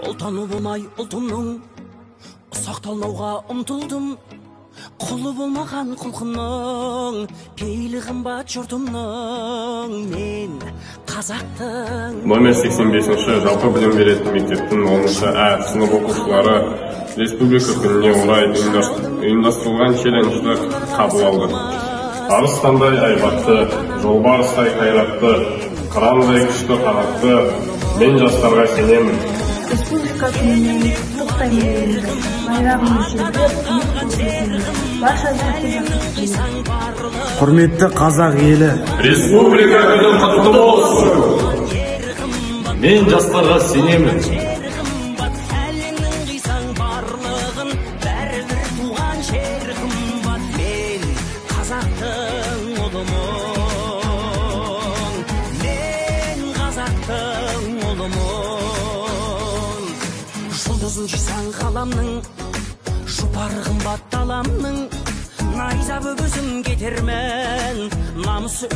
Ұлтаны болмай ұлтымның, сақталмауға ұмтылдым. Құлы болмаған құлқынның, пейілі қымбат жұртымның. Мен қазақтың. Номер 85-ші жалпы білім беретін мектептің 10-шы А сынып оқушылары республика күніне орай ұйымдастырылған челленджді қабыл алды. Арыстандай айбатты, жолбарыстай қайратты, қырандай күшті қанатты, мен жастарға сенемін. Республика күніне құттықтаймын. Байрағымыз желбіреп, барша құрметті қазақ елі. Республика күні құтты болсын. Мен жастарға сенемін. Жұлдызын жисаң қаламның, жұпары қымбат таламның, найза бөгізім кетермен намысы